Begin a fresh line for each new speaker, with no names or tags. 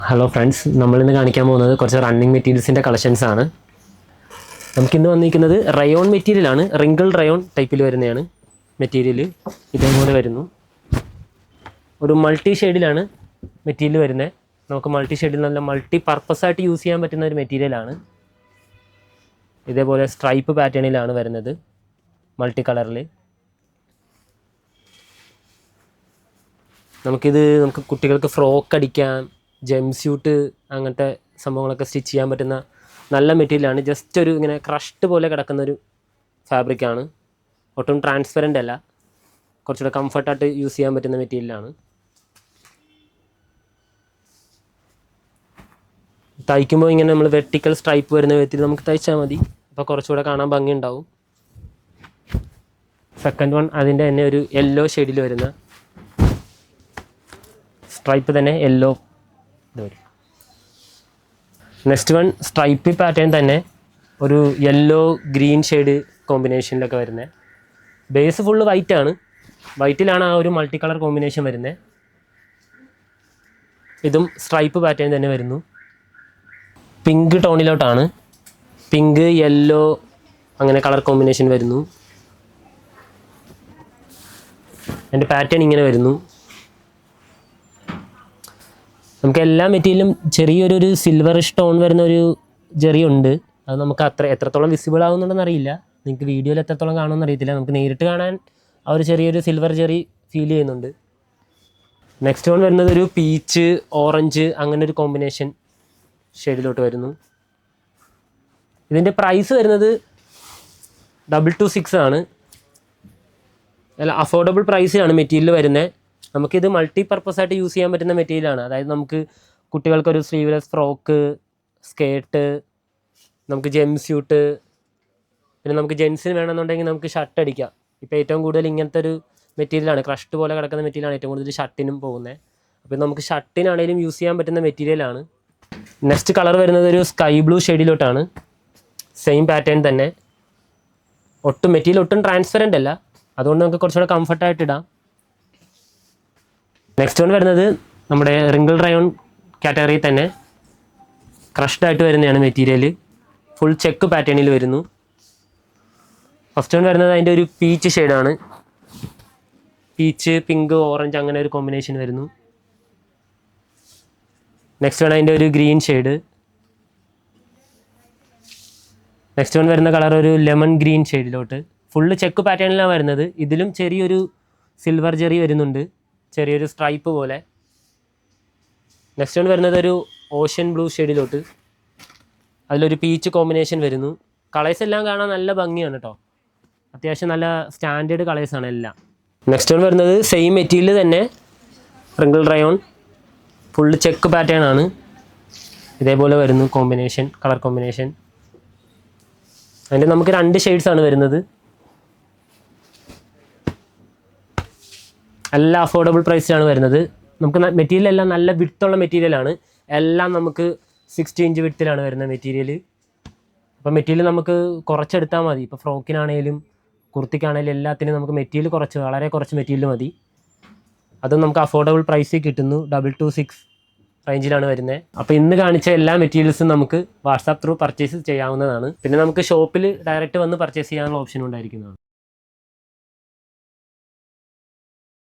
Hello friends, നമ്മളിന്ന് കാണിക്കാൻ പോകുന്നത് കുറച്ച് റണ്ണിങ് മെറ്റീരിയൽസിൻ്റെ കളക്ഷൻസ് ആണ്. നമുക്കിന്ന് വന്നിരിക്കുന്നത് റയോൺ മെറ്റീരിയലാണ്. റിങ്കിൾ റയോൺ ടൈപ്പിൽ വരുന്നതാണ് മെറ്റീരിയൽ. ഇതേപോലെ വരുന്നു. ഒരു മൾട്ടി ഷെയ്ഡിലാണ് മെറ്റീരിയൽ വരുന്നത്. നമുക്ക് മൾട്ടി ഷെയ്ഡിൽ നല്ല മൾട്ടി പർപ്പസായിട്ട് യൂസ് ചെയ്യാൻ പറ്റുന്ന ഒരു മെറ്റീരിയലാണ്. ഇതേപോലെ സ്ട്രൈപ്പ് പാറ്റേണിലാണ് വരുന്നത്, മൾട്ടി കളറിൽ. നമുക്ക് കുട്ടികൾക്ക് ഫ്രോക്ക് അടിക്കാൻ, ജെം സ്യൂട്ട്, അങ്ങനത്തെ സംഭവങ്ങളൊക്കെ സ്റ്റിച്ച് ചെയ്യാൻ പറ്റുന്ന നല്ല മെറ്റീരിയലാണ്. ജസ്റ്റ് ഒരു ഇങ്ങനെ ക്രഷ്ഡ് പോലെ കിടക്കുന്നൊരു ഫാബ്രിക്കാണ്. ഒട്ടും ട്രാൻസ്പെറൻ്റ് അല്ല, കുറച്ചുകൂടെ കംഫർട്ടായിട്ട് യൂസ് ചെയ്യാൻ പറ്റുന്ന മെറ്റീരിയലാണ്. തയ്ക്കുമ്പോൾ ഇങ്ങനെ നമ്മൾ വെർട്ടിക്കൽ സ്ട്രൈപ്പ് വരുന്ന വിധത്തിൽ നമുക്ക് തയ്ച്ചാൽ മതി. അപ്പോൾ കുറച്ചുകൂടെ കാണാൻ ഭംഗിയുണ്ടാവും. സെക്കൻഡ് വൺ അതിൻ്റെ തന്നെ ഒരു യെല്ലോ ഷെയ്ഡിൽ വരുന്ന സ്ട്രൈപ്പ് തന്നെ യെല്ലോ ഇത് വരും. നെക്സ്റ്റ് വൺ സ്ട്രൈപ്പ് പാറ്റേൺ തന്നെ ഒരു യെല്ലോ ഗ്രീൻ ഷെയ്ഡ് കോമ്പിനേഷനിലൊക്കെ വരുന്നത്. ബേസ് ഫുള്ള് വൈറ്റ് ആണ്. വൈറ്റിലാണ് ആ ഒരു മൾട്ടി കളർ കോമ്പിനേഷൻ വരുന്നത്. ഇതും സ്ട്രൈപ്പ് പാറ്റേൺ തന്നെ വരുന്നു. പിങ്ക് ടോണിലോട്ടാണ്. പിങ്ക്, യെല്ലോ അങ്ങനെ കളർ കോമ്പിനേഷൻ വരുന്നു. അതിൻ്റെ പാറ്റേൺ ഇങ്ങനെ വരുന്നു. നമുക്ക് എല്ലാ മെറ്റീരിയലും ചെറിയൊരു സിൽവർ സ്റ്റോൺ വരുന്ന ഒരു ജെറി ഉണ്ട്. അത് നമുക്ക് എത്രത്തോളം വിസിബിൾ ആകുന്നുണ്ടെന്ന് അറിയില്ല. നിങ്ങൾക്ക് വീഡിയോയിൽ എത്രത്തോളം കാണുമെന്ന് അറിയത്തില്ല. നമുക്ക് നേരിട്ട് കാണാൻ ആ ഒരു ചെറിയൊരു സിൽവർ ജെറി ഫീൽ ചെയ്യുന്നുണ്ട്. നെക്സ്റ്റ് വൺ വരുന്നത് ഒരു പീച്ച്, ഓറഞ്ച് അങ്ങനെ ഒരു കോമ്പിനേഷൻ ഷെയ്ഡിലോട്ട് വരുന്നു. ഇതിൻ്റെ പ്രൈസ് വരുന്നത് 226 ആണ്. അല്ല, അഫോർഡബിൾ പ്രൈസിലാണ് മെറ്റീരിയൽ വരുന്നത്. നമുക്കിത് മൾട്ടി പർപ്പസായിട്ട് യൂസ് ചെയ്യാൻ പറ്റുന്ന മെറ്റീരിയലാണ്. അതായത് നമുക്ക് കുട്ടികൾക്കൊരു സ്ലീവ്ലെസ് ഫ്രോക്ക്, സ്കേർട്ട്, നമുക്ക് ജെം സ്യൂട്ട്, പിന്നെ നമുക്ക് ജെൻസിന് വേണമെന്നുണ്ടെങ്കിൽ നമുക്ക് ഷർട്ട് അടിക്കാം. ഇപ്പോൾ ഏറ്റവും കൂടുതൽ ഇങ്ങനത്തെ ഒരു മെറ്റീരിയലാണ്, ക്രഷ്ഡ് പോലെ കിടക്കുന്ന മെറ്റീരിയലാണ് ഏറ്റവും കൂടുതൽ ഷർട്ടിനും പോകുന്നത്. അപ്പോൾ നമുക്ക് ഷർട്ടിനാണെങ്കിലും യൂസ് ചെയ്യാൻ പറ്റുന്ന മെറ്റീരിയലാണ്. നെക്സ്റ്റ് കളർ വരുന്നത് ഒരു സ്കൈ ബ്ലൂ ഷെയ്ഡിലോട്ടാണ്. സെയിം പാറ്റേൺ തന്നെ. മെറ്റീരിയൽ ഒട്ടും ട്രാൻസ്പെറൻ്റ് അല്ല, അതുകൊണ്ട് നമുക്ക് കുറച്ചുകൂടെ കംഫർട്ടായിട്ട് ഇടാം. നെക്സ്റ്റ് വൺ വരുന്നത് നമ്മുടെ റിങ്കിൾ റയോൺ കാറ്റഗറിയിൽ തന്നെ ക്രഷ്ഡായിട്ട് വരുന്നതാണ് മെറ്റീരിയൽ. ഫുൾ ചെക്ക് പാറ്റേണിൽ വരുന്നു. ഫസ്റ്റ് വൺ വരുന്നത് അതിൻ്റെ ഒരു പീച്ച് ഷെയ്ഡാണ്. പീച്ച്, പിങ്ക്, ഓറഞ്ച് അങ്ങനെ ഒരു കോമ്പിനേഷൻ വരുന്നു. നെക്സ്റ്റ് വൺ അതിൻ്റെ ഒരു ഗ്രീൻ ഷെയ്ഡ്. നെക്സ്റ്റ് വൺ വരുന്ന കളർ ഒരു ലെമൺ ഗ്രീൻ ഷെയ്ഡിലോട്ട്. ഫുള്ള് ചെക്ക് പാറ്റേണിലാണ് വരുന്നത്. ഇതിലും ചെറിയൊരു സിൽവർ ജെറി വരുന്നുണ്ട്, ചെറിയൊരു സ്ട്രൈപ്പ് പോലെ. നെക്സ്റ്റ് വൺ വരുന്നത് ഒരു ഓഷ്യൻ ബ്ലൂ ഷെയ്ഡിലോട്ട്. അതിലൊരു പീച്ച് കോമ്പിനേഷൻ വരുന്നു. കളേഴ്സ് എല്ലാം കാണാൻ നല്ല ഭംഗിയാണ് കേട്ടോ. അത്യാവശ്യം നല്ല സ്റ്റാൻഡേർഡ് കളേഴ്സാണ് എല്ലാം. നെക്സ്റ്റ് വൺ വരുന്നത് സെയിം മെറ്റീരിയൽ തന്നെ wrinkle rayon, full check pattern ആണ്. ഇതേപോലെ വരുന്നു കോമ്പിനേഷൻ, കളർ കോമ്പിനേഷൻ. അതിൻ്റെ നമുക്ക് 2 ഷെയ്ഡ്സാണ് വരുന്നത്. എല്ലാ അഫോർഡബിൾ പ്രൈസിലാണ് വരുന്നത്. നമുക്ക് മെറ്റീരിയൽ എല്ലാം നല്ല വിഡ്ത്തുള്ള മെറ്റീരിയലാണ്. എല്ലാം നമുക്ക് 60 ഇഞ്ച് വിഡ്ത്തിലാണ് വരുന്ന മെറ്റീരിയൽ. അപ്പോൾ മെറ്റീരിയൽ നമുക്ക് കുറച്ചെടുത്താൽ മതി. ഇപ്പോൾ ഫ്രോക്കിനാണേലും കുർത്തിക്കാണേലും എല്ലാത്തിനും നമുക്ക് മെറ്റീരിയൽ വളരെ കുറച്ച് മെറ്റീരിയൽ മതി. അതും നമുക്ക് അഫോർഡബിൾ പ്രൈസിൽ കിട്ടുന്നു. 226 റേഞ്ചിലാണ് വരുന്നത്. അപ്പോൾ ഇന്ന് കാണിച്ച എല്ലാ മെറ്റീരിയൽസും നമുക്ക് വാട്സാപ്പ് ത്രൂ പർച്ചേസ് ചെയ്യാവുന്നതാണ്. പിന്നെ നമുക്ക് ഷോപ്പിൽ ഡയറക്റ്റ് വന്ന് പർച്ചേസ് ചെയ്യാനുള്ള ഓപ്ഷൻ ഉണ്ടായിരിക്കുന്നതാണ്.